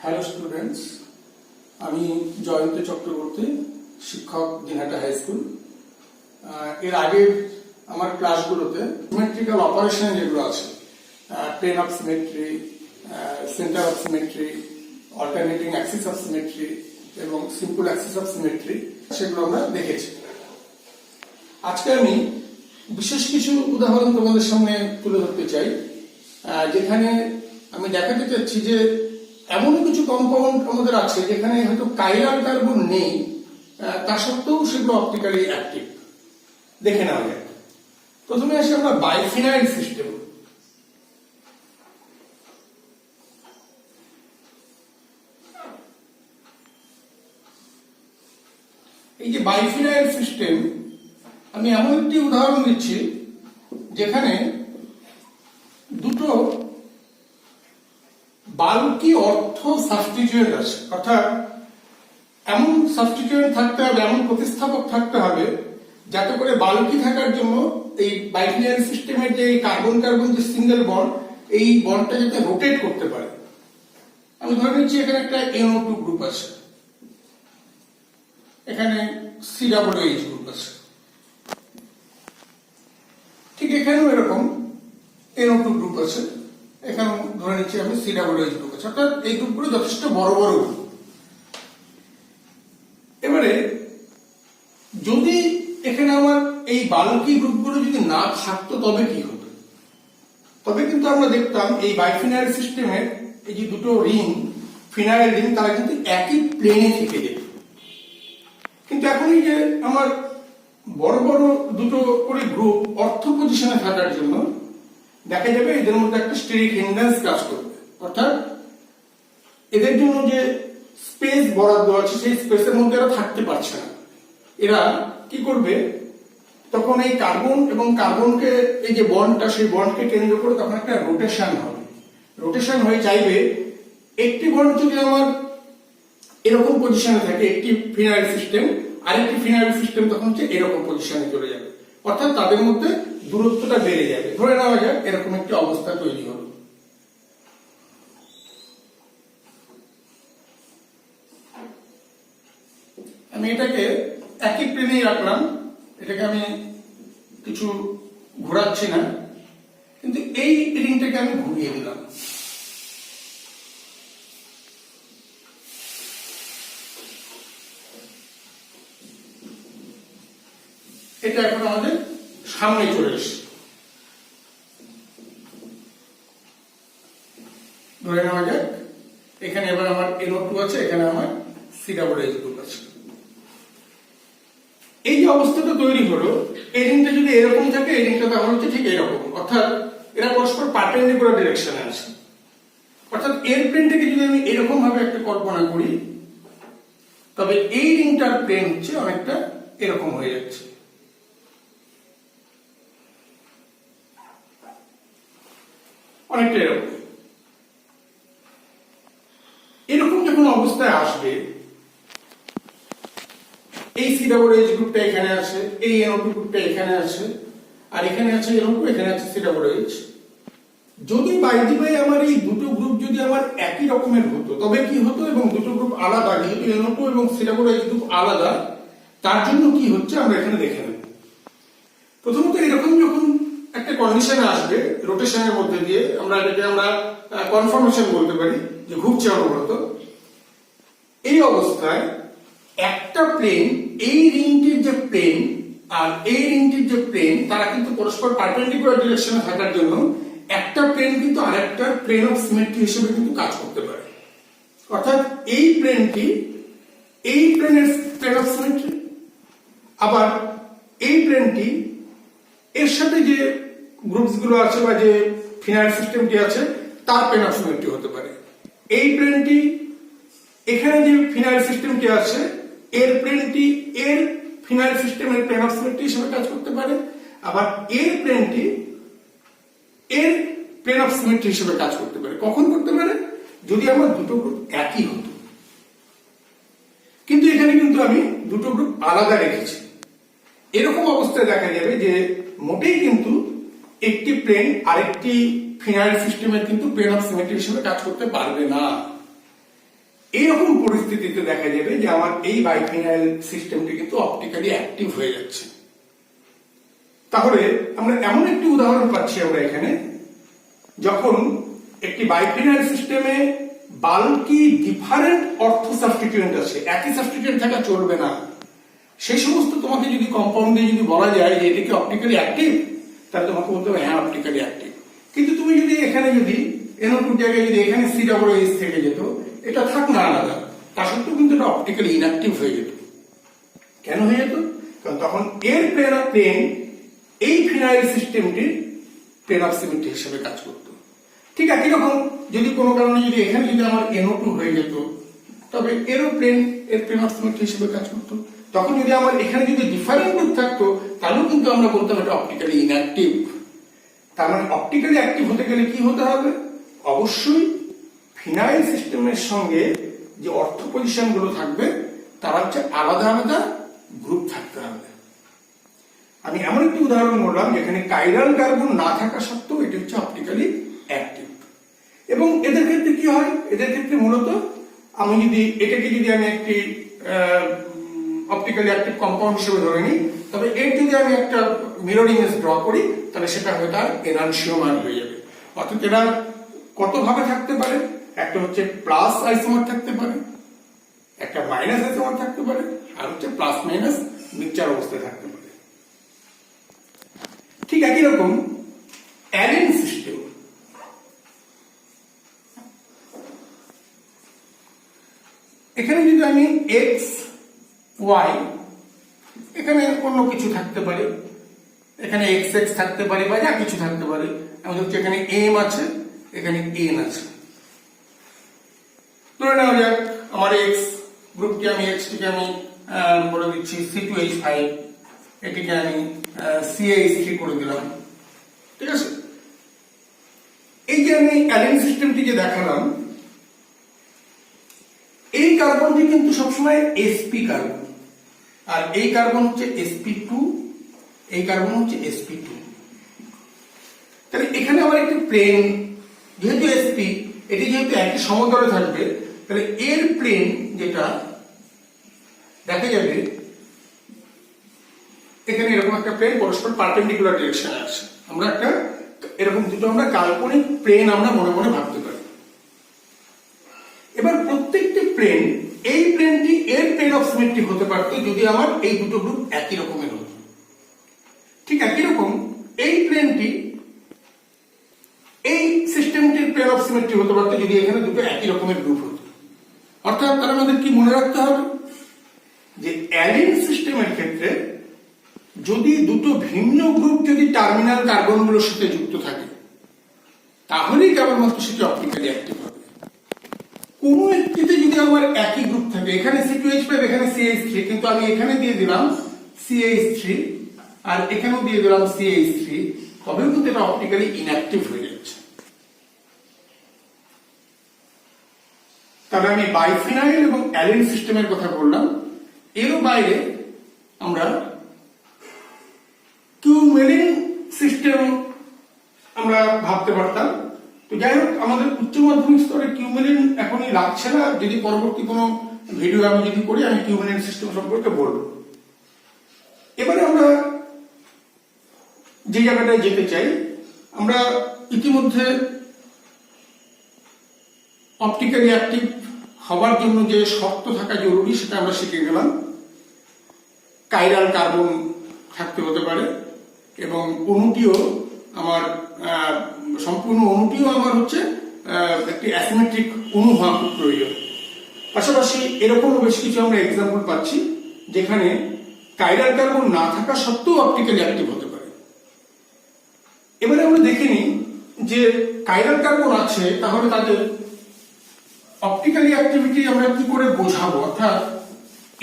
Hello students, আমি জয়ন্ত চক্রবর্তী, শিক্ষক Dinhata high school. এর আগের আমার ক্লাসগুলোতে সিমেট্রিক্যাল অপারেশন যেগুলো আছে, plane of symmetry, centre of symmetry, alternating axis of symmetry এবং সিম্পল অ্যাক্সিস অফ সিমেট্রি, সেগুলো আমরা দেখেছি। আজকে আমি বিশেষ কিছু উদাহরণ তোমাদের সামনে তুলে ধরতে চাই, যেখানে আমি দেখাতে চাচ্ছি যে এমন কিছু কম্পাউন্ড আমাদের আছে যেখানে হয়তো কাইরাল কার্বন নেই, তা সত্ত্বেও সেগুলো অপটিক্যালি অ্যাক্টিভ। দেখে নেওয়া যায়। প্রথমে আসি আমরা বাইফিনাইল সিস্টেম। এই যে বাইফিনাইল সিস্টেম, আমি এমন একটি উদাহরণ দিচ্ছি যেখানে দুটো বাল্কি অর্থ সাবস্টিটিউয়েন্ট আছে, অর্থাৎ এমন সাবস্টিটিউয়েন্ট থাকতে হবে, এমন প্রতিস্থাপক থাকতে হবে যাতে করে বাল্কি থাকার জন্য এই বাইফিনাইল সিস্টেমের যে কার্বন কার্বন যে সিঙ্গেল বন্ড, এই বন্ডটা যাতে রোটেট করতে পারে। আমি ধরে নিচ্ছি এখানে একটা NO2 গ্রুপ আছে, এখানে COOH গ্রুপ আছে, ঠিক এখানেও এরকম NO2 গ্রুপ আছে, এখানে ধরে নিচ্ছি আমি COOH গ্রুপ আছে, অর্থাৎ এই গ্রুপগুলো যথেষ্ট বড় বড় গ্রুপ। এবারে যদি এখানে আমার এই বাল্কি গ্রুপগুলো যদি না থাকতো তবে কি হতো? তবে কিন্তু আমরা দেখতাম এই বাইফিনাইল সিস্টেমের এই যে দুটো রিং, ফিনাইল রিং, তারা কিন্তু একই প্লেনে থেকে যেত। কিন্তু এখন এই যে আমার বড় বড় দুটো করে গ্রুপ অর্থ পজিশনে থাকার জন্য দেখা যাবে এদের মধ্যে একটা স্টেরিক হিন্ড্রেন্স কাজ করবে, অর্থাৎ এদের জন্য যে স্পেস বরাদ্দ আছে সেই স্পেসের মধ্যে এরা থাকতে পারছে না। এরা কি করবে, তখন এই কার্বন এবং কার্বনকে এই যে বন্ডটা, সেই বন্ডকে কেন্দ্র করে তখন একটা রোটেশন হবে। রোটেশন হয়ে চাইবে একটি বন্ড যদি আমার এরকম পজিশনে থাকে, একটি ফিনাইল সিস্টেম, আরেকটি ফিনাইল সিস্টেম তখন হচ্ছে এরকম পজিশনে চলে যাবে, অর্থাৎ তাদের মধ্যে দূরত্বটা বেড়ে যাবে। ধরে নেওয়া যায় এরকম একটি অবস্থা তৈরি হলো। আমি এটাকে একই প্লেনেই রাখলাম, এটাকে আমি কিছু ঘোরাচ্ছি না, কিন্তু এই রিংটাকে আমি ঘুরিয়ে দিলাম। এটা এখন আমাদের সামনে চলে এসেছে। ধরে নেওয়া যাক এখানে এবার আমার NO2 আছে, এখানে আমার COOH গ্রুপ আছে। এই যে অবস্থাটা তৈরি হলো, এই রিংটা যদি এরকম থাকে, এই রিংটা তাহলে হচ্ছে ঠিক এরকম, অর্থাৎ এরা পরস্পর পারপেন্ডিকুলার ডিরেকশনে আছে। অর্থাৎ এয়ারপ্লেনটাকে যদি আমি এরকম ভাবে একটা কল্পনা করি, তবে এই রিংটার প্লেন হচ্ছে অনেকটা এরকম হয়ে যাচ্ছে। অনেকটা এরকম। এরকম যখন অবস্থায় আসবে, এই COOH গ্রুপটা এখানে আছে, এই NO2 গ্রুপটা এখানে আছে, আর এখানে আছে NO2, এখানে আছে COOH। যদি বাইরে আমার এই দুটো গ্রুপ যদি আমার একই রকমের হতো তবে কি হতো, এবং দুটো গ্রুপ আলাদা, যেহেতু NO2 এবং COOH গ্রুপ আলাদা, তার জন্য কি হচ্ছে আমরা এখানে দেখে নেব। প্রথমত এরকম যখন একটা কন্ডিশনে আসবে রোটেশনের মধ্যে দিয়ে, আমরা এটাকে আমরা কনফর্মেশন বলতে পারি, যে ঘুরছে অনবরত, এই অবস্থায় একটা প্লেন, এই রিংটির যে প্লেন আর এই রিংটির যে প্লেন, তারা কিন্তু পরস্পর পারপেন্ডিকুলার ডিরেকশনে থাকার জন্য একটা প্লেন কিন্তু আরেকটা প্লেন অফ সিমেট্রি হিসেবে কিন্তু কাজ করতে পারে। অর্থাৎ এই প্লেনটি এই প্লেনের প্লেন অফ সিমেট্রি, আবার এই প্লেনটি এর সাথে যে গ্রুপস গুলো আছে বা যে ফিনাইল সিস্টেমটি আছে তার প্লেন অফ সিমেট্রি হতে পারে। এই প্লেনটি, এখানে যে ফিনাইল সিস্টেমটি আছে এর প্লেনটি এর ফিনাইল সিস্টেমের প্লেন অফ সিমেট্রি হিসেবে কাজ করতে পারে, আবার এর প্লেনটি এর প্লেন অফ সিমেট্রি হিসেবে কাজ করতে পারে। কখন করতে পারে? যদি আমার দুটো গ্রুপ একই হতো। কিন্তু এখানে কিন্তু আমি দুটো গ্রুপ আলাদা রেখেছি। এরকম অবস্থায় দেখা যাবে যে মোটেই কিন্তু একটি প্লেন আরেকটি ফিনাইল সিস্টেমের কিন্তু প্লেন অফ সিমেট্রি হিসেবে কাজ করতে পারবে না। এইরকম পরিস্থিতিতে দেখা যাবে যে আমার এই বাইফিনাইল সিস্টেমটি কিন্তু অপটিক্যালি অ্যাক্টিভ হয়ে যাচ্ছে। তাহলে আমরা এমন একটি উদাহরণ পাচ্ছি আমরা এখানে, যখন একটি বাইফিনাইল সিস্টেমে বাল্কি ডিফারেন্ট অর্থ সাবস্টিটিউয়েন্ট আছে, একই সাবস্টিটিউয়েন্ট থাকা চলবে না। সেই সমস্ত তোমাকে যদি কম্পাউন্ডে যদি বলা যায় যে এটা কি অপটিক্যালি অ্যাক্টিভ, তাহলে তোমাকে বলতে হবে হ্যাঁ অপটিক্যালি অ্যাক্টিভ। কিন্তু তুমি যদি এখানে যদি NO2 জায়গায় যদি এখানে COOH থেকে যেত, এটা থাক না আলাদা, তা সত্ত্বেও কিন্তু এটা অপটিক্যালি ইনঅ্যাক্টিভ হয়ে যেত। কেন হয়ে যেত? কারণ তখন এর প্লেন এই ফিনাইল সিস্টেমটির প্লেন অফ সিমেট্রি হিসেবে কাজ করত। ঠিক একই রকম যদি কোনো কারণে যদি এখানে যদি আমার NO2 হয়ে যেত, তবে এর প্লেন অফ সিমেট্রি হিসেবে কাজ করতো। তখন যদি আমার এখানে যদি ডিফারেন্ট গ্রুপ থাকতো, তাহলেও কিন্তু আমরা বলতাম এটা অপটিক্যালি ইনঅ্যাক্টিভ। তার মানে অপটিক্যালি অ্যাক্টিভ হতে গেলে কি হতে হবে? অবশ্যই ফিনাইল সিস্টেমের সঙ্গে যে অর্থ পজিশন গুলো থাকবে তারা হচ্ছে আলাদা আলাদা গ্রুপ থাকতে হবে। আমি এমন একটি উদাহরণ বললাম যেখানে কাইরাল কার্বন না থাকা সত্ত্বেও এটি হচ্ছে অপটিক্যালি অ্যাক্টিভ। এবং এদের ক্ষেত্রে কি হয়? এদের ক্ষেত্রে মূলত আমি যদি এটাকে যদি আমি একটি অপটিক্যালি অ্যাক্টিভ কম্পাউন্ড হিসেবে ধরে নিই, তবে এর যদি আমি একটা মিরর ইমেজ ড্র করি, তাহলে সেটা হয়তো তার এনানসিওমার হয়ে যাবে। অর্থাৎ এরা কত ভাবে থাকতে পারে? একটা হচ্ছে প্লাস আইসোমার থাকতে পারে, একটা মাইনাস আইসোমার থাকতে পারে, আর হচ্ছে প্লাস মাইনাস মিক্সচার অবস্থায় থাকতে পারে। ঠিক একই রকম অ্যালিন সিস্টেম, এখানে যদি আমি এক্স ওয়াই, এখানে অন্য কিছু থাকতে পারে, এখানে এক্স এক্স থাকতে পারে বা যা কিছু থাকতে পারে। আমি হচ্ছে এখানে এম আছে, এখানে এন আছে। ধরে নেওয়া যাক আমার এক্স গ্রুপকে আমি এক্সটিকে আমি বলে দিচ্ছি C2H5, এটিকে আমি CH3 করে দিলাম। ঠিক আছে? এই যে আমি অ্যালিন সিস্টেমটি যে দেখালাম, এই কার্বনটি কিন্তু সবসময় sp কার্বন, আর এই কার্বন হচ্ছে sp2, এই কার্বন হচ্ছে sp2। তাহলে এখানে আমার একটি প্লেন, যেহেতু sp, এটি যেহেতু একই সমতলে থাকবে, তাহলে এর প্লেন যেটা দেখা যাবে এখানে এরকম একটা প্লেন পরস্পর পারপেন্ডিকুলার ডিরেকশনে আছে। আমরা একটা এরকম দুটো আমরা কাল্পনিক প্লেন আমরা মনে মনে ভাবতে পারি। এবার প্রত্যেকটি প্লেন, এই প্লেনটি এর প্লেন অফ সিমেট্রি হতে পারত যদি আমার এই দুটো গ্রুপ একই রকমের হতো। ঠিক একই রকম এই প্লেনটি এই সিস্টেমটির প্লেন অফ সিমেট্রি হতে পারত যদি এখানে দুটো একই রকমের গ্রুপ হতো। অর্থাৎ তার আমাদের কি মনে রাখতে হবে যে অ্যালিন সিস্টেমের ক্ষেত্রে যদি দুটো ভিন্ন গ্রুপ যদি টার্মিনাল কার্বনগুলোর সাথে যুক্ত থাকে, তাহলেই কেবলমাত্র সেটি অপটিক্যালি অ্যাক্টিভ হবে। কোনো একটিতে যদি আমার একই গ্রুপ থাকে, এখানে C2H5, এখানে CH3, কিন্তু আমি এখানে দিয়ে দিলাম CH3 আর এখানেও দিয়ে দিলাম CH3, তবেও কিন্তু এটা অপটিক্যালি ইনঅ্যাক্টিভ হয়ে যাচ্ছে। তাহলে আমি বাইফিনাইল এবং অ্যালিন সিস্টেমের কথা বললাম। এরও বাইরে আমরা কিউমেলিন সিস্টেম আমরা ভাবতে পারতাম। তো যাই হোক, আমাদের উচ্চ মাধ্যমিক স্তরে কিউমেলিন এখনই লাগছে না। যদি পরবর্তী কোনো ভিডিও আমি যদি করি, আমি কিউমেলিন সিস্টেম সম্পর্কে বলবো। এবারে আমরা যে জায়গাটায় যেতে চাই, আমরা ইতিমধ্যে অপটিক্যালি অ্যাক্টিভ হওয়ার জন্য যে শর্ত থাকা জরুরি সেটা আমরা শিখে গেলাম। কাইরাল কার্বন থাকতে হতে পারে এবং অণুটিও আমার সম্পূর্ণ অণুটিও আমার হচ্ছে একটি অ্যাসিমেট্রিক অণু হওয়া খুব প্রয়োজন। পাশাপাশি এরকমও বেশ কিছু আমরা এক্সাম্পল পাচ্ছি যেখানে কাইরাল কার্বন না থাকা সত্ত্বেও অপটিক্যালি অ্যাক্টিভ হতে পারে। এবারে আমরা দেখে নিই যে কাইরাল কার্বন আছে, তাহলে তাদের অপটিক্যালি অ্যাক্টিভিটি আমরা কি করে বোঝাবো, অর্থাৎ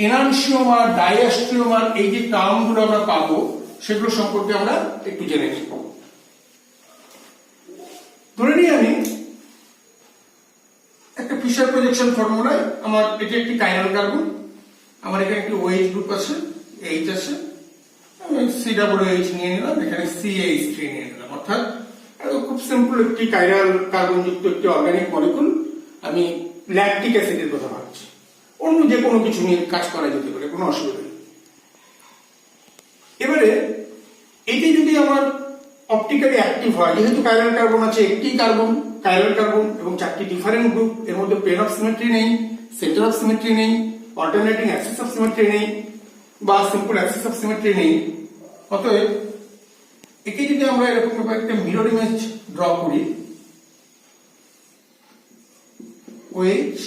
এনানসিওমার, ডাইঅ্যাস্ট্রিওমার, এই যে টার্মগুলো আমরা পাবো সেগুলো সম্পর্কে আমরা একটু জেনে নিই। ধরে নিই আমি একটা ফিশার প্রজেকশন ফর্মুলায় আমার এটি একটি কাইরাল কার্বন, আমার এখানে একটি OH গ্রুপ আছে, H আছে, আমি COOH নিয়ে নিলাম, এখানে CH3 নিয়ে নিলাম। অর্থাৎ খুব সিম্পল একটি কাইরাল কার্বন যুক্ত একটি অর্গানিক মলিকুল আমি ল্যাকটিক অ্যাসিডের কথা ভাবছি, অন্য যে কোনো কিছু নিয়ে কাজ করা যেতে পারে, কোনো অসুবিধা নেই। এবারে এটি যদি আমার অপটিক্যালি অ্যাক্টিভ হয়, যেহেতু কাইরাল কার্বন আছে, একটি কাইরাল কার্বন এবং 4টি ডিফারেন্ট গ্রুপ, এর মধ্যে প্লেন অফ সিমেট্রি নেই, সেন্টার অফ সিমেট্রি নেই, অল্টারনেটিং অ্যাক্সিস অফ সিমেট্রি নেই, বা সিম্পল অ্যাক্সিস অফ সিমেট্রি নেই, অতএব একে যদি আমরা এরকম একটা মিরর ইমেজ ড্র করি, OH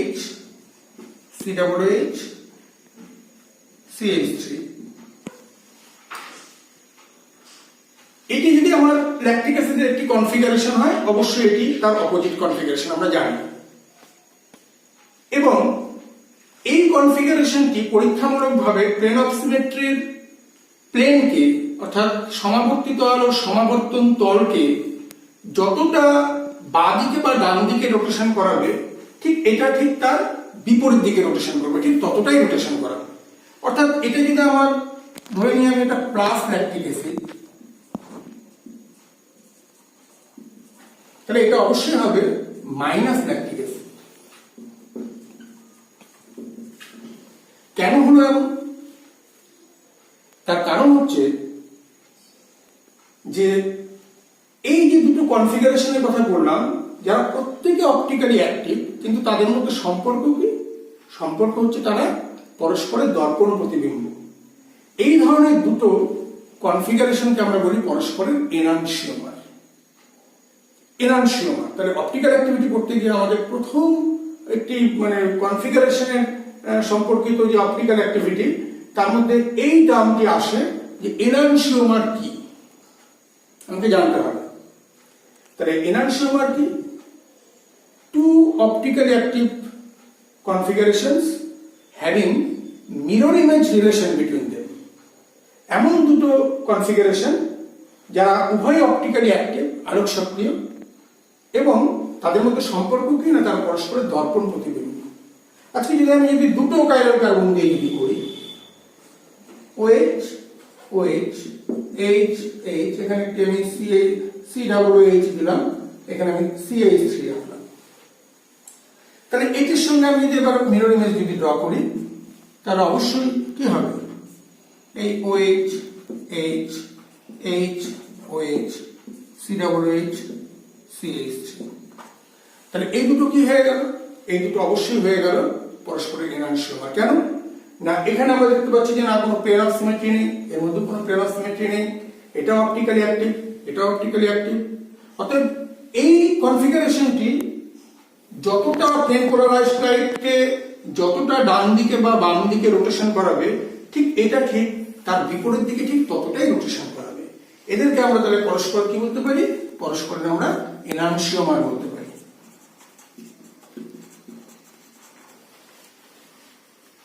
H COOH CH3, এটি যদি আমার ল্যাকটিক অ্যাসিডের একটি কনফিগারেশন হয়, অবশ্যই এটি তার অপোজিট কনফিগারেশন আমরা জানি, এবং এই কনফিগারেশনটি পরীক্ষামূলকভাবে প্লেন অফ সিমেট্রির প্লেনকে, অর্থাৎ সমাবর্তিত তল ও সমাবর্তন তলকে যতটা বাঁদিকে বা ডান দিকে রোটেশন করাবে, ঠিক এটা ঠিক তার বিপরীত দিকে রোটেশন করবে, ঠিক ততটাই রোটেশন করাবে। অর্থাৎ এটা যদি আমার ধরে নিই আমি এটা প্লাস ল্যাকটিক অ্যাসিড, তাহলে এটা অবশ্যই হবে মাইনাস ল্যাকটিক অ্যাসিড। কেন হলো এমন? তার কারণ হচ্ছে যে এই যে দুটো কনফিগারেশনের কথা বললাম, যারা প্রত্যেকে অপটিক্যালি অ্যাক্টিভ, কিন্তু তাদের মধ্যে সম্পর্ক কি? সম্পর্ক হচ্ছে তারা পরস্পরের দর্পণ প্রতিবিম্ব। এই ধরনের দুটো কনফিগারেশনকে আমরা বলি পরস্পরের এনানসিওমার। তাহলে অপটিক্যাল অ্যাক্টিভিটি করতে গিয়ে আমাদের প্রথম একটি কনফিগারেশনের সম্পর্কিত যে অপটিক্যাল অ্যাক্টিভিটি, তার মধ্যে এই টার্মটি আসে যে এনানসিওমার কি আমাকে জানতে হবে। তাহলে এনানসিওমার কি? Two optically active configurations having mirror image relation between them. এমন দুটো কনফিগারেশন যারা উভয় অপটিক্যালি অ্যাক্টিভ, আলোক সক্রিয়, এবং তাদের মধ্যে সম্পর্ক কি না, তারা পরস্পরের দর্পণ প্রতিবিম্ব। আজকে আমি যদি দুটো কাইরাল কার্বন দিয়ে যদি করি, OH OH H H, এখানে আমি COOH দিলাম, এখানে আমি CH3 রাখলাম, তাহলে এটির সঙ্গে আমি যদি এবার মিরর ইমেজ যদি ড্র করি, তাহলে অবশ্যই কি হবে? এই OH H H OH COOH CH3, তাহলে এই দুটো কি হয়ে গেল? এই দুটো অবশ্যই হয়ে গেল পরস্পরের এনানসিওমার। কেন না? এখানে আমরা দেখতে পাচ্ছি যে না কোনো প্লেন অফ সিমেট্রি নেই, এর মধ্যে কোনো প্লেন অফ সিমেট্রি নেই, এটা অপটিক্যালি অ্যাক্টিভ, এটা অপটিক্যালি অ্যাক্টিভ। অতএব এই কনফিগারেশনটি যতটা প্লেন পোলারাইজড লাইটকে যতটা ডান দিকে বা বাম দিকে রোটেশন করাবে, ঠিক এটা ঠিক তার বিপরীত দিকে ঠিক ততটাই রোটেশন করাবে। এদেরকে আমরা তাহলে পরস্পর কি বলতে পারি? পরস্পরের আমরা এনানসিওমার বলতে পারি।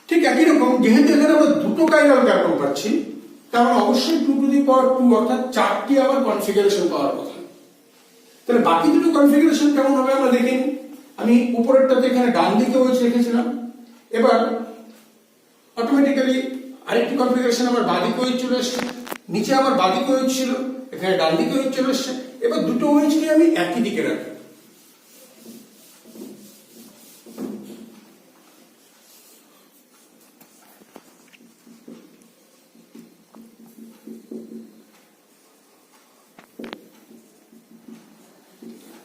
ঠিক একই রকম, যেহেতু এখানে আমরা দুটো কাইরাল কার্বন পাচ্ছি, তাহলে অবশ্যই 2 টু দি পাওয়ার 2 অর্থাৎ 4টি আবার কনফিগারেশন পাওয়ার কথা। তাহলে বাকি দুটো কনফিগারেশন কেমন হবে আমরা দেখিনি। আমি উপরেরটাতে এখানে ডান দিকে OH রেখেছিলাম, এবার অটোমেটিক্যালি আরেকটি কনফিগারেশন আমার বাঁদিকে OH চলে এসছে, নিচে আমার বাঁদিকে OH ছিল, এখানে ডান দিকে OH চলে এসছে। এবার দুটো OH কে আমি একই দিকে রাখি,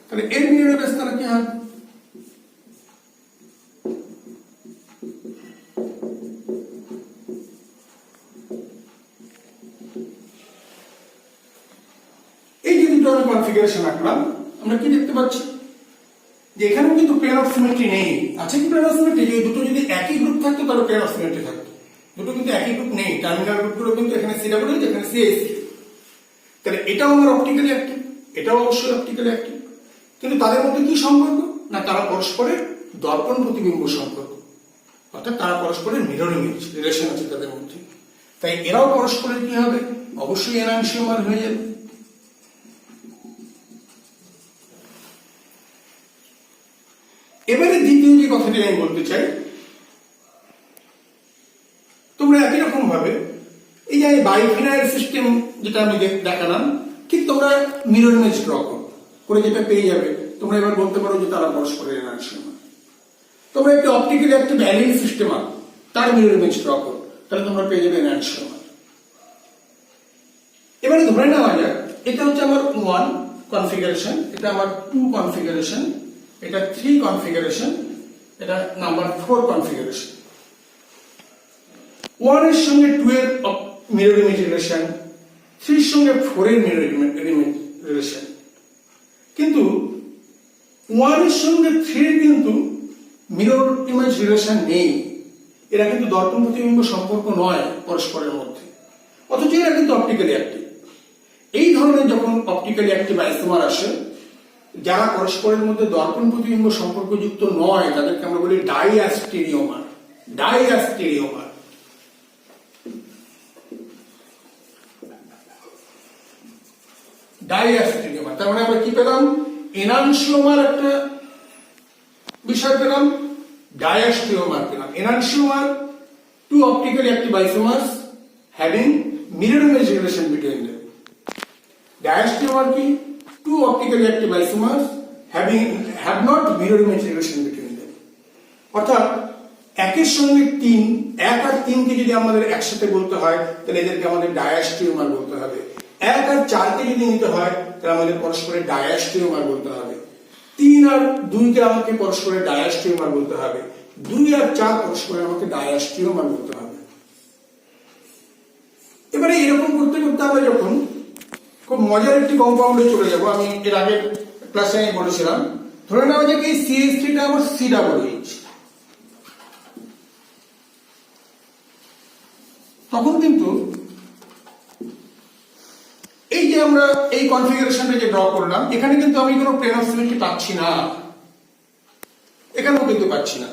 তাহলে এর মিরর ইমেজ তাহলে কি হবে? এই যে দুটো আমি কনফিগারেশন আঁকলাম, আমরা কি দেখতে পাচ্ছি যে এখানেও কিন্তু প্লেন অফ সিমেট্রি নেই। আছে কি প্লেন অফ সিমেট্রি? এই দুটো যদি একই গ্রুপ থাকতো তাহলে প্লেন অফ সিমেট্রি থাকতো। দুটো কিন্তু একই গ্রুপ নেই, টার্মিনাল গ্রুপগুলো কিন্তু এখানে COOH, এখানে CH3। তাহলে এটাও আমার অপটিক্যালি অ্যাক্টিভ, এটাও অবশ্যই অপটিক্যালি অ্যাক্টিভ, কিন্তু তাদের মধ্যে কি সম্পর্ক না? তারা পরস্পরের দর্পণ প্রতিবিম্ব সম্পর্ক, অর্থাৎ তারা পরস্পরের মিরর ইমেজ রিলেশন আছে তাদের মধ্যে। তাই এরাও পরস্পরের কি হবে? অবশ্যই এনানসিওমার হয়ে যাবে। এবারে দ্বিতীয় যে কথাটি আমি বলতে চাই, তোমরা একই রকম ভাবে এই যে বাইফিনাইল সিস্টেম যেটা আমি দেখালাম, ঠিক তোমরা মিরর ইমেজ ড্র করে যেটা পেয়ে যাবে, তোমরা এবার বলতে পারো যে তারা পরস্পরের এনানসিওমার। তোমরা একটি অপটিক্যালি একটা ভ্যালিড সিস্টেম আনো, তার মিরর ইমেজ ড্র করো, তাহলে তোমরা পেয়ে যাবে এনানসিওমার। এবারে ধরে নেওয়া যাক এটা হচ্ছে আমার 1 কনফিগারেশন, এটা আমার 2 কনফিগারেশন, এটা 3 কনফিগারেশন, এটা নাম্বার 4 কনফিগারেশন। 1 এর সঙ্গে 2 এর মিরর ইমেজ রিলেশন, 3 এর সঙ্গে 4 এর মিরর ইমেজ রিলেশন। কিন্তু 1 এর সঙ্গে 3 এর কিন্তু মিরর ইমেজ রিলেশন নেই, এরা কিন্তু দর্পণ প্রতিবিম্ব সম্পর্ক নয় পরস্পরের মধ্যে, অথচ এরা কিন্তু অপটিক্যালি অ্যাক্টিভ। এই ধরনের যখন অপটিক্যালি অ্যাক্টিভ আইসোমার আসে, যারা পরস্পরের মধ্যে দর্পণ প্রতিবিম্ব সম্পর্কযুক্ত নয়, তাদেরকে আমরা বলি ডাইঅ্যাস্টেরিওমার। ডাইঅ্যাস্টেরিওমার ডাইঅ্যাস্টেরিওমার তার মানে আমরা কি পেলাম? এনানসিওমার একটা বিষয় পেলাম, ডাইঅ্যাস্টেরিওমার পেলাম। Enantiomer, 2 optically active isomers having mirror image relation between them. Diastereomer কি? 2 optically active isomers have not mirror image relation between them. অর্থাৎ একের সঙ্গে 3, 1 আর 3 কে যদি আমাদের একসাথে বলতে হয় তাহলে এদেরকে আমাদের ডায়াস্টেরিওমার বলতে হবে। 1 আর 4 কে যদি নিতে হয় তাহলে আমাদের পরস্পরের ডায়াস্টেরিওমার বলতে হবে। 3 আর 2 কে আমাকে পরস্পরের ডায়াস্টেরিওমার বলতে হবে। 2 আর 4 পরস্পরের আমাকে ডায়াস্টেরিওমার বলতে হবে। এবারে এরকম করতে করতে আমরা যখন খুব মজার একটি কম্পাউন্ডে চলে যাব, আমি এর আগে ক্লাসে বলেছিলাম, ধরে নেওয়া যাক এই CH3 টা আমার COOH, তখন কিন্তু এই যে আমরা এই কনফিগারেশনটা যে ড্র করলাম, এখানে কিন্তু আমি কোনো প্লেন অফ সিমেট্রি পাচ্ছি না, এখানেও কিন্তু পাচ্ছি না।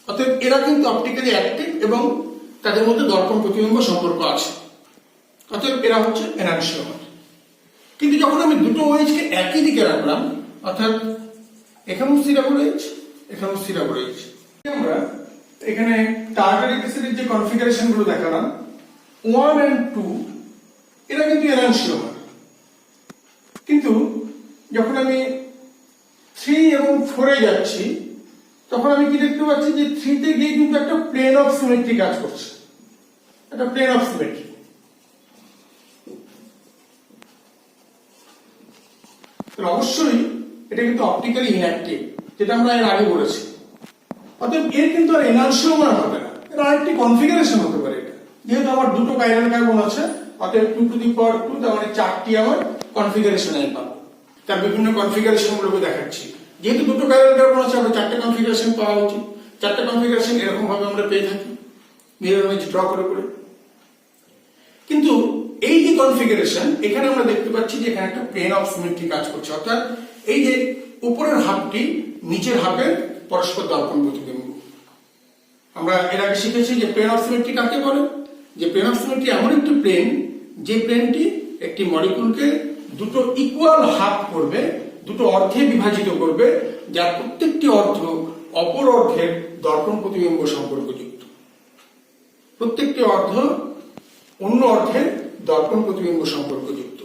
অতএব এরা কিন্তু অপটিক্যালি অ্যাক্টিভ এবং তাদের মধ্যে দর্পণ প্রতিবিম্ব সম্পর্ক আছে, অতএব এরা হচ্ছে এনানসিওমার। কিন্তু যখন আমি দুটো OH কে একই দিকে রাখলাম, অর্থাৎ এখানেও COOH, এখানেও COOH, আমরা এখানে টার্টারিক অ্যাসিডের যে কনফিগারেশন গুলো দেখালাম 1 and 2, এরা কিন্তু এনানসিওমার। কিন্তু যখন আমি 3 এবং 4 এ যাচ্ছি, তখন আমি কি দেখতে পাচ্ছি যে 3 তে গিয়ে কিন্তু একটা প্লেন অফ সিমেট্রি কাজ করছে, একটা প্লেন অফ সিমেট্রি। অবশ্যই এটা কিন্তু অপটিক্যালি ইনঅ্যাক্টিভ, যেটা আমরা এর আগে বলেছি। অতএব এর কিন্তু আর এনানসিওমার হবে না, এটা আরেকটি কনফিগারেশন হতে পারে। এটা যেহেতু আমার দুটো কাইরাল কার্বন আছে, অতএব 2 to the power 2, তার মানে 4টি আমার কনফিগারেশন আমি পাবো। তার বিভিন্ন কনফিগারেশন গুলোকে দেখাচ্ছি। যেহেতু দুটো কাইরাল কার্বন আছে, আমরা 4টে কনফিগারেশন পাওয়া উচিত। 4টে কনফিগারেশন এরকম ভাবে আমরা পেয়ে থাকি মিরর ইমেজ ড্র করে করে। কিন্তু এই যে কনফিগারেশন, এখানে আমরা দেখতে পাচ্ছি যে এখানে একটা প্লেন অফ সিমেট্রি কাজ করছে, অর্থাৎ এই যে উপরের হাফটি নিচের হাফের পরস্পর দর্পণ প্রতিবিম্ব। আমরা এর আগে শিখেছি যে প্লেন অফ সিমেট্রি কাকে বলে, যে প্লেন অফ সিমেট্রি এমন একটি প্লেন যে প্লেনটি একটি মলিকুলকে দুটো ইকুয়াল হাফ করবে, দুটো অর্ধে বিভাজিত করবে, যার প্রত্যেকটি অর্ধ অপর অর্ধের দর্পণ প্রতিবিম্ব সম্পর্কযুক্ত। প্রত্যেকটি অর্ধ অন্য অর্ধের দর্পণ প্রতিবিম্ব সম্পর্কযুক্ত।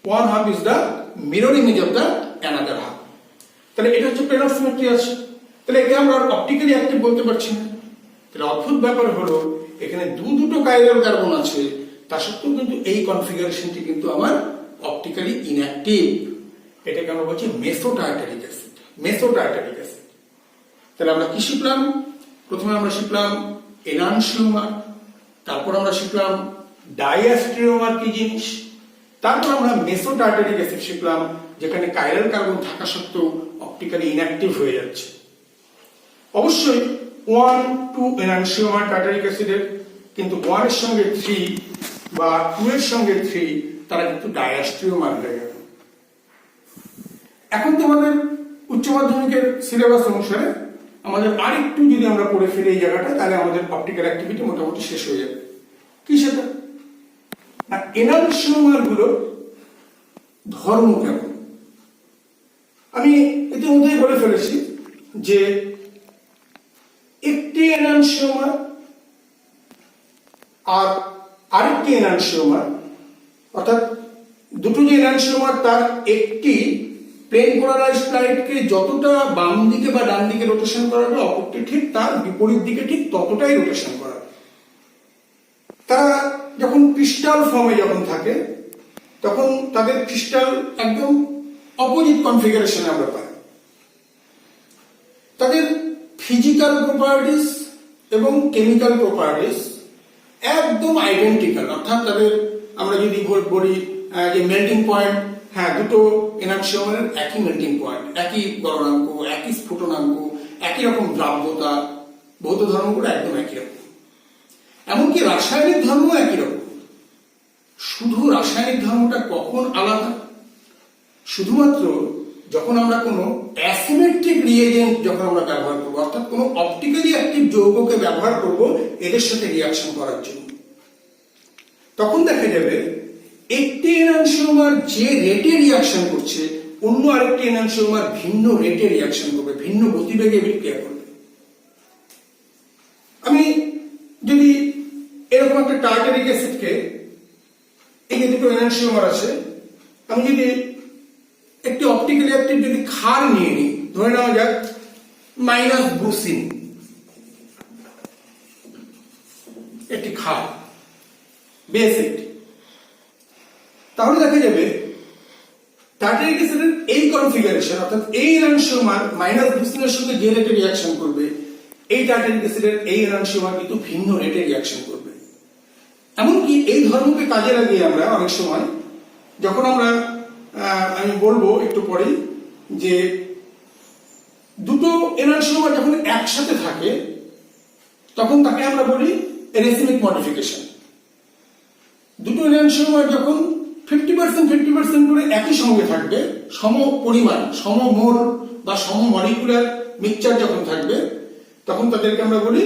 One half is the mirror image of the another half. তাহলে এটা হচ্ছে প্লেন অফ সিমেট্রি আছে। তাহলে একে আমরা অপটিক্যালি অ্যাক্টিভ বলতে পারছি না। তাহলে অদ্ভুত ব্যাপার হলো এখানে দুটো কাইরাল কার্বন আছে, তা সত্ত্বেও কিন্তু এই কনফিগারেশনটি কিন্তু আমার অপটিক্যালি ইনঅ্যাক্টিভ। এটাকে আমরা বলছি মেসোটার্টারিক অ্যাসিড। মেসোটার্টারিক অ্যাসিড। তাহলে আমরা কি শিখলাম? প্রথমে আমরা শিখলাম এনানসিওমার, তারপর আমরা শিখলাম ডাইঅ্যাস্টেরিওমার কি জিনিস, তারপর আমরা মেসোটার্টারিক অ্যাসিড শিখলাম, যেখানে কাইরাল কার্বন থাকা সত্ত্বেও অপটিক্যালি ইনঅ্যাক্টিভ হয়ে যাচ্ছে। অবশ্যই 1, 2 এনানসিওমার টার্টারিক অ্যাসিডের, কিন্তু 1 এর সঙ্গে 3 বা 2 এর সঙ্গে 3 তারা কিন্তু ডাইঅ্যাস্টেরিওমার হয়ে গেল। এখন তোমাদের উচ্চ মাধ্যমিকের সিলেবাস অনুসারে আমাদের আরেকটু যদি আমরা পড়ে ফিরে এই জায়গাটা, তাহলে আমাদের অপটিক্যাল অ্যাক্টিভিটি মোটামুটি শেষ হয়ে যাবে। কি সেটা? না, এনানসিওমার গুলো ধর্ম কেমন? আমি ইতিমধ্যেই বলে ফেলেছি যে একটি এনানসিওমার আর আরেকটি এনানসিওমার, অর্থাৎ দুটো যে এনানসিওমার তার একটি প্লেন পোলারাইজড লাইটকে যতটা বাম দিকে বা ডান দিকে রোটেশন করাবে, অপরটি ঠিক তার বিপরীত দিকে ঠিক ততটাই রোটেশন করাবে। তারা যখন ক্রিস্টাল ফর্মে যখন থাকে তখন তাদের ক্রিস্টাল একদম অপোজিট কনফিগারেশনে আমরা পাই। তাদের ফিজিক্যাল প্রপার্টিস এবং কেমিক্যাল প্রপার্টিস একদম আইডেন্টিক্যাল, অর্থাৎ তাদের আমরা যদি বলি যে মেল্টিং পয়েন্ট, হ্যাঁ দুটো এনানসিওমারের একই মেল্টিং পয়েন্ট, একই গলনাঙ্ক, একই স্ফুটনাঙ্ক, একই রকম দ্রাব্যতা, ভৌত ধর্মগুলো একদম একই রকম। এমনকি রাসায়নিক ধর্ম একই রকম। শুধু রাসায়নিক ধর্মটা কখন আলাদা? শুধুমাত্র যখন আমরা কোনো অ্যাসিমেট্রিক রিয়েজেন্ট যখন আমরা ব্যবহার করবো, অর্থাৎ কোনো অপটিক্যালি অ্যাক্টিভ যৌগকে ব্যবহার করব এদের সাথে রিয়াকশন করার জন্য, তখন দেখা যাবে একটি এনানসিওমার যে রেটে রিয়াকশন করছে অন্য আরেকটি এনানসিওমার ভিন্ন রেটে রিয়াকশন করবে, ভিন্ন গতিবেগে বিক্রিয়া করবে। আমি যদি এরকম একটা টার্টারিক অ্যাসিডকে, এই যে দুটো এনানসিওমার আছে, আমি যদি একটি অপটিক্যালি অ্যাক্টিভ যদি ক্ষার নিয়ে নিই, ধরে নেওয়া যাক মাইনাস ব্রুসিন, একটি ক্ষার বেসিক, তাহলে দেখা যাবে টার্টারিক অ্যাসিডের এই কনফিগারেশন, অর্থাৎ এই এনানসিওমার মাইনাস ব্রুসিনের সঙ্গে যে রেটে রিয়াকশন করবে, এই টার্টারিক অ্যাসিডের এই এনানসিওমার কিন্তু ভিন্ন রেটে রিয়াকশন করবে। এমনকি এই ধর্মকে কাজে লাগিয়ে আমরা অনেক সময় যখন আমরা আমি বলবো একটু পরেই যে দুটো এনানসিওমার যখন একসাথে থাকে তখন তাকে আমরা বলি রেসিমিক মডিফিকেশন। দুটো এনানসিওমার যখন 50% করে একই সঙ্গে থাকবে, সম পরিমাণ, সম মোল বা সম মলিকুলার মিক্সচার যখন থাকবে, তখন তাদেরকে আমরা বলি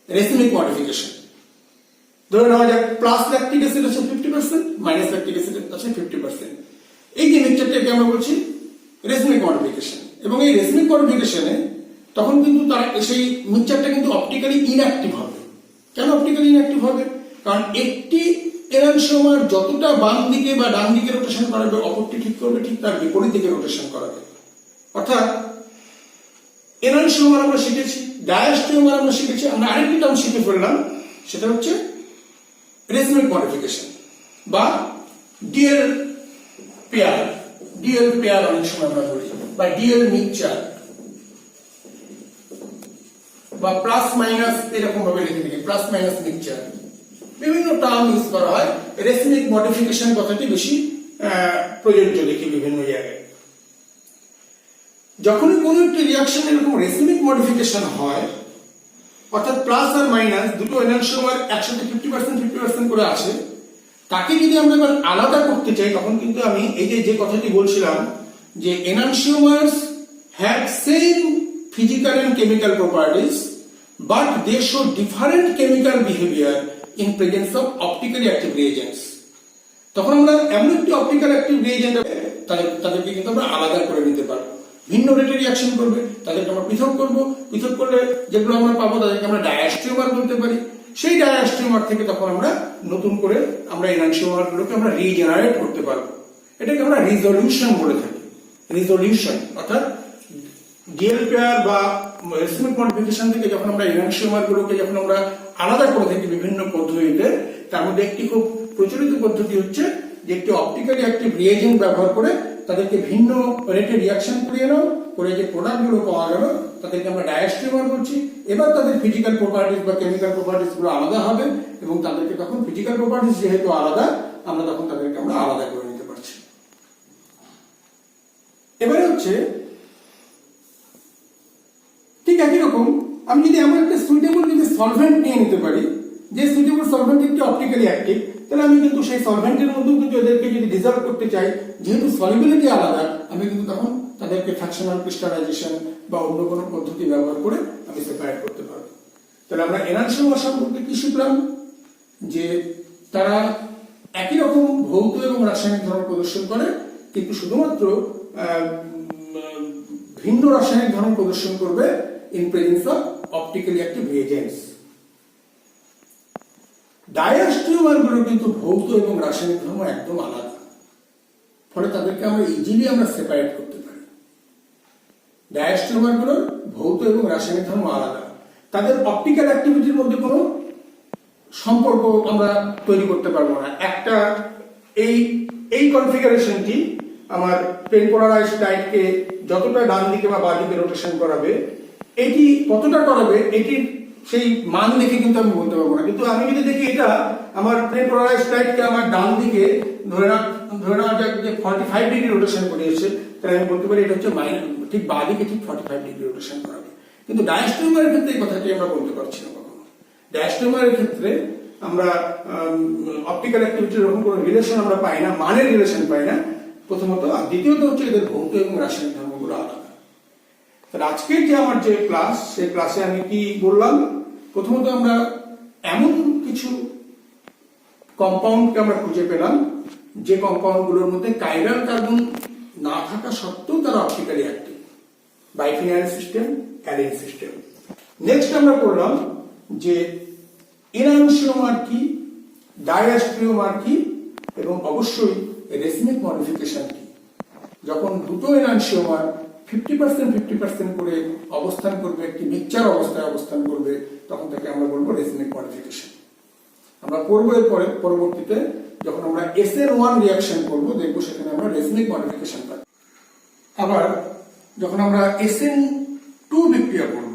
রেসিমিক মডিফিকেশন। ধরে নেওয়া যাক প্লাস ল্যাকটিক অ্যাসিড আছে 50%, মাইনাস ল্যাকটিক অ্যাসিড আছে 50%। এই যে মিক্সচারটাকে আমরা বলছি রেসিমিক মডিফিকেশন। এবং এই রেসিমিক মডিফিকেশনে তখন কিন্তু তার সেই মিক্সচারটা কিন্তু অপটিক্যালি ইনঅ্যাক্টিভ হবে। কেন অপটিক্যালি ইনঅ্যাক্টিভ হবে? কারণ একটি এনানসিওমার যতটা বাম দিকে বা ডান দিকে রোটেশন করাবে, অপরটি ঠিক করবে ঠিক তার বিপরীত দিকে রোটেশন করাবে। অর্থাৎ এনানসিওমার আমরা শিখেছি, ডায়াস্টিওমার আমরা শিখেছি, আমরা আরেকটি টার্ম শিখে ফেললাম, সেটা হচ্ছে রেসিমিক মডিফিকেশন বা ডিএল পেয়ার অনেক সময় আমরা বলি, বা ডিএল মিক্সচার বা প্লাস মাইনাস, এরকম ভাবে লিখে দিই প্লাস মাইনাস মিক্সচার। বিভিন্ন টার্ম ইউজ করা হয়। রেসিমিক মডিফিকেশন কথাটি বেশি প্রযোজ্য দেখি বিভিন্ন জায়গায়। যখনই কোনো একটি রিয়াকশন এরকম রেসিমিক মডিফিকেশন হয়, অর্থাৎ প্লাস আর মাইনাস দুটো এনানসিওমার একসাথে 50% করে আছে, তাকে যদি আমরা এবার আলাদা করতে চাই, তখন কিন্তু আমি এই যে কথাটি বলছিলাম যে enantiomers have same physical and chemical properties but they show different chemical behavior in presence of optically active reagents. তখন আমরা এমন একটি অপটিক্যাল অ্যাক্টিভ রিয়েজেন্ট তাদেরকে কিন্তু আমরা আলাদা করে নিতে পারবো, ভিন্ন রেটে রিয়াকশন করবে, তাদেরকে আমরা পৃথক করবো। পৃথক করলে যেগুলো আমরা পাবো তাদেরকে আমরা ডায়াস্টিওমার বলতে পারি। সেই ডায়াস্টিওমার থেকে তখন আমরা নতুন করে আমরা এনানসিওমার গুলোকে আমরা রিজেনারেট করতে পারবো। এটাকে আমরা রিজলিউশন বলে থাকি। রিজলিউশন অর্থাৎ ডিএল পেয়ার বা রেসিমিক মডিফিকেশন থেকে যখন আমরা এনানসিওমার গুলোকে যখন আমরা আলাদা করে থাকি বিভিন্ন পদ্ধতিতে, তার মধ্যে একটি খুব প্রচলিত পদ্ধতি হচ্ছে যে একটি অপটিক্যালি অ্যাক্টিভ রিয়েজেন্ট ব্যবহার করে তাদেরকে ভিন্ন রেটে রিয়াকশন করিয়ে নাও, করে যে প্রোডাক্ট গুলো পাওয়া গেল তাদেরকে আমরা ডায়াস্টিওমার বলছি। এবার তাদের ফিজিক্যাল প্রপার্টিস বা কেমিক্যাল প্রপার্টিস গুলো আলাদা হবে এবং তাদেরকে তখন ফিজিক্যাল প্রপার্টিস যেহেতু আলাদা, আমরা তখন তাদেরকে আমরা আলাদা করে নিতে পারছি। এবারে হচ্ছে ঠিক একই রকম আমি যদি এমন একটা সুইটেবল যদি সলভেন্ট নিয়ে নিতে পারি, যে সুইটেবল সলভেন্ট একটি অপটিক্যালি অ্যাক্টিভ, তাহলে আমি কিন্তু সেই সলভেন্টের মধ্যেও কিন্তু এদেরকে যদি ডিজলভ করতে চাই, যেহেতু সলিবিলিটি আলাদা, আমি কিন্তু তখন তাদেরকে ফ্র্যাকশনাল ক্রিস্টালাইজেশন বা অন্য কোনো পদ্ধতি ব্যবহার করে আমি সেপারেট করতে পারবো। তাহলে আমরা এনানসিওমার সম্পর্কে কি শিখলাম? যে তারা একই রকম ভৌত এবং রাসায়নিক ধর্ম প্রদর্শন করে, কিন্তু শুধুমাত্র ভিন্ন রাসায়নিক ধর্ম প্রদর্শন করবে in presence of optically active reagents. ডায়াস্টিওমার গুলো কিন্তু ভৌত এবং রাসায়নিক ধর্ম একদম আলাদা, ফলে তাদেরকে আমরা ইজিলি আমরা সেপারেট করতে পারি। ডায়াস্টেরিওমারগুলোর ভৌত এবং রাসায়নিক ধর্ম আলাদা, তাদের অপটিক্যাল অ্যাক্টিভিটির মধ্যে কোনো সম্পর্ক আমরা তৈরি করতে পারবো না। একটা এই কনফিগারেশনটি আমার প্লেন পোলারাইজড লাইটকে যতটা ডান দিকে বা বাঁ দিকে রোটেশন করাবে, এটি কতটা করাবে এটির সেই মান দেখে কিন্তু আমি বলতে পারবো না। কিন্তু আমি যদি দেখি এটা আমার প্লেন পোলারাইজড লাইটকে আমার ডান দিকে ধরে নেওয়া যাক যে 45 ডিগ্রি রোটেশন করিয়েছে, তাহলে আমি বলতে পারি এটা হচ্ছে ঠিক বাঁ দিকে ঠিক 45 ডিগ্রি রোটেশন করাবে। কিন্তু ডায়াস্টেরিওমারের ক্ষেত্রে এই কথাটি আমরা বলতে পারছি না কখনো। ডায়াস্টেরিওমারের ক্ষেত্রে আমরা অপটিক্যাল অ্যাক্টিভিটির এরকম কোনো রিলেশন আমরা পাই না, মানের রিলেশন পাই না প্রথমত, আর দ্বিতীয়ত হচ্ছে এদের ভৌত এবং রাসায়নিক ধর্মগুলো আলাদা। তাহলে আজকের যে আমার যে ক্লাস, সেই ক্লাসে আমি কি বললাম, প্রথমত আমরা এমন কিছু কম্পাউন্ডকে আমরা খুঁজে পেলাম যে কম্পাউন্ডগুলোর মধ্যে কাইরাল কার্বন না থাকা সত্ত্বেও তারা optically active, biphenyl system, allene system. Next আমরা করলাম যে এনানসিওমার কি, ডায়াস্টেরিওমার কি, এবং অবশ্যই রেসমিক মডিফিকেশন কি। যখন দুটো এনানসিওমার 50% করে অবস্থান করবে, একটি মিক্সচার অবস্থায় অবস্থান করবে, তখন তাকে আমরা বলবো রেসমিক মডিফিকেশন। আমরা করবো এরপরে পরবর্তীতে যখন আমরা SN1 রিয়াকশন করবো, দেখবো সেখানে আমরা রেসমিক মডিফিকেশন পাই। আবার যখন আমরা SN2 বিক্রিয়া করব,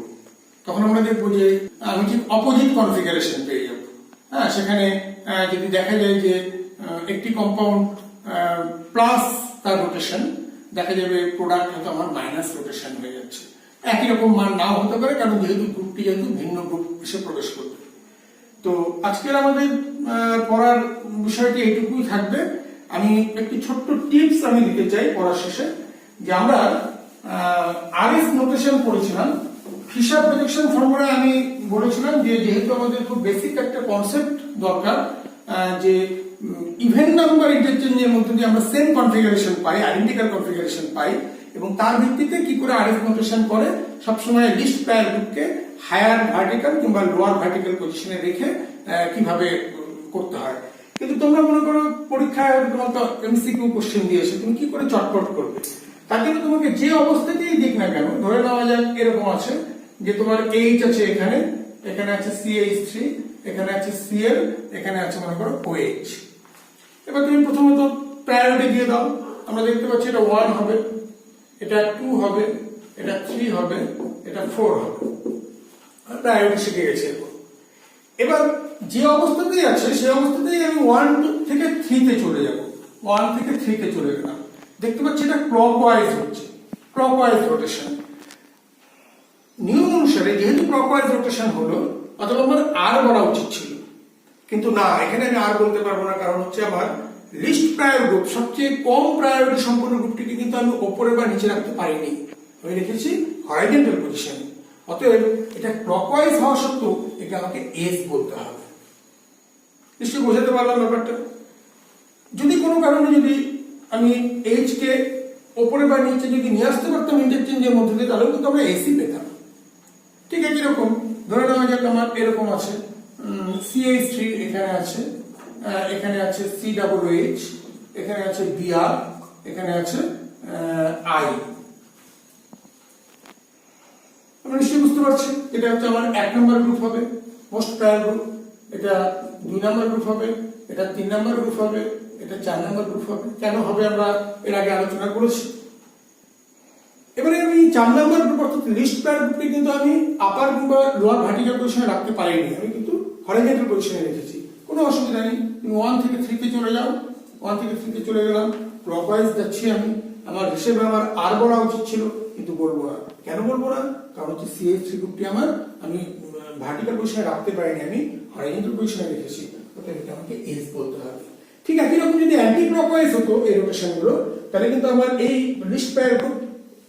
তখন আমরা দেখবো যে আমি ঠিক অপোজিট কনফিগারেশন পেয়ে যাবো। হ্যাঁ, সেখানে যদি দেখা যায় যে একটি কম্পাউন্ড প্লাস তার রোটেশন, দেখা যাবে প্রোডাক্ট হয়তো আমার মাইনাস রোটেশন হয়ে যাচ্ছে। একই রকম মান নাও হতে পারে, কারণ যেহেতু গ্রুপটি যেহেতু ভিন্ন গ্রুপ হিসেবে প্রবেশ করবে। তো আজকের আমাদের পড়ার বিষয়টি এইটুকুই থাকবে। আমি একটি ছোট্ট টিপস আমি দিতে চাই পড়ার শেষে, যে আমরা RS নোটেশন পড়েছিলাম। ফিশার প্রজেকশন ফর্মুলায় আমি বলেছিলাম যে যেহেতু আমাদের খুব বেসিক একটা কনসেপ্ট দরকার, যে ইভেন নাম্বার ইন্টারচেঞ্জের মধ্যে দিয়ে আমরা সেম কনফিগারেশন পাই, আইডেন্টিক্যাল কনফিগারেশন পাই, এবং তার ভিত্তিতে কি করে RS নোটেশন করে সবসময় লিস্ট পেয়ার গ্রুপকে হায়ার ভার্টিক্যাল কিংবা লোয়ার ভার্টিক্যাল পজিশনে রেখে কিভাবে করতে হয়। কিন্তু তোমরা মনে করো পরীক্ষায় তোমাকে MCQ কোশ্চেন দিয়েছে, তুমি কি করে চটপট করবে? তার জন্য তোমাকে যে অবস্থাতেই দিক না কেন, ধরে নেওয়া যাক এরকম আছে যে তোমার H আছে, এখানে এখানে আছে CH3, এখানে আছে Cl, এখানে আছে মনে করো OH। এবার তুমি প্রথমত প্রায়োরিটি দিয়ে দাও। আমরা দেখতে পাচ্ছি এটা 1 হবে, এটা 2 হবে, এটা 3 হবে, এটা 4 হবে। প্রায়োরিটি শিখে গেছে। এবার যে অবস্থাতেই আছে সেই অবস্থাতেই আমি 1 থেকে 3 তে চলে যাব। 1 থেকে 3 তে চলে গেলাম, দেখতে পাচ্ছি এটা ক্লকওয়াইজ হচ্ছে, ক্লকওয়াইজ রোটেশন। নিয়ম অনুসারে যেহেতু ক্লকওয়াইজ রোটেশন হলো, অথবা আমার আর বলা উচিত ছিল, কিন্তু না, এখানে আমি আর বলতে পারবো না, কারণ হচ্ছে আমার লিস্ট প্রায়োর গ্রুপ, সবচেয়ে কম প্রায়োরিটি সম্পন্ন গ্রুপটিকে কিন্তু আমি ওপরে বা নিচে রাখতে পারিনি, আমি রেখেছি হরাইজন্টাল পজিশনে। অতএব এটা ক্লকওয়াইজ হওয়া সত্ত্বেও এটা আমাকে এস বলতে হবে। নিশ্চয়ই বোঝাতে পারলাম ব্যাপারটা? যদি কোনো কারণে যদি আমি এইচ কে ওপরে বা নিচে যদি নিয়ে আসতে পারতাম ইন্টারচেঞ্জের মধ্যে দিয়ে, তাহলে কিন্তু আমরা এসি পেতাম। ঠিক আছে, এরকম ধরে নেওয়া যাক আমার এরকম আছে CH3, এখানে আছে, এখানে আছে COOH, এখানে আছে Br, এখানে আছে I। আমরা নিশ্চয়ই বুঝতে পারছি এটা হচ্ছে আমার 1 নম্বর গ্রুপ হবে, মোস্ট প্রায়োর গ্রুপ। এটা 2 নম্বর গ্রুপ হবে, এটা 3 নম্বর গ্রুপ হবে, এটা 4 নম্বর গ্রুপ হবে। কেন হবে আমরা এর আগে আলোচনা করেছি। এবারে আমি 4 নম্বর গ্রুপ অর্থাৎ লিস্ট প্রায়োর গ্রুপকে কিন্তু আমি আপার কিংবা লোয়ার ভার্টিক্যাল পজিশনে রাখতে পারিনি, আমি কিন্তু হরাইজন্টাল পজিশনে রেখেছি। কোনো অসুবিধা নেই, তুমি 1 থেকে 3 তে চলে যাও। 1 থেকে 3 তে চলে গেলাম, ক্লকওয়াইজ যাচ্ছি আমি। আমার হিসেবে আমার আর বলা উচিত ছিল, কিন্তু বলবো না। কেন বলবো না? কারণ হচ্ছে CH3 গ্রুপটি আমি ভার্টিক্যাল পজিশনে রাখতে পারিনি, আমি হরাইজন্টাল পজিশনে রেখেছি, অতএব এটা আমাকে এস বলতে হবে। ঠিক একই রকম যদি অ্যান্টি ক্লকওয়াইজ হতো এই রোটেশনগুলো, তাহলে কিন্তু আমার এই লিস্ট প্রায়োর গ্রুপ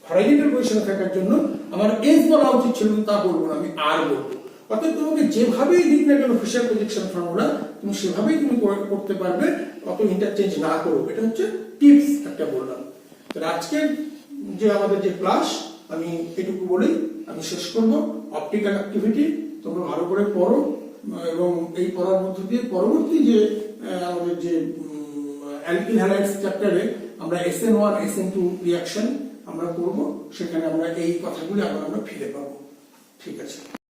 হরাইজন্টাল পজিশনে থাকার জন্য আমার এস বলা উচিত ছিল, তা বলবো না, আমি আর বলবো। অর্থাৎ তোমাকে যেভাবেই দিক না কেন ফিশার প্রজেকশন ফর্মুলা, তুমি সেভাবেই তুমি করতে পারবে, অত ইন্টারচেঞ্জ না করো। এটা হচ্ছে টিপস একটা বললাম। তো আজকের যে আমাদের যে ক্লাস, আমি এটুকু বলেই আমি শেষ করব। অপটিক্যাল অ্যাক্টিভিটি তোমরা ভালো করে পড়ো, এবং এই পড়ার মধ্য দিয়ে পরবর্তী যে আমাদের যে অ্যালকিল হ্যালাইডস চ্যাপ্টারে আমরা SN1 SN2 রিঅ্যাকশন আমরা করব, সেখানে আমরা এই কথাগুলি আবার আমরা ফিরে পাবো। ঠিক আছে।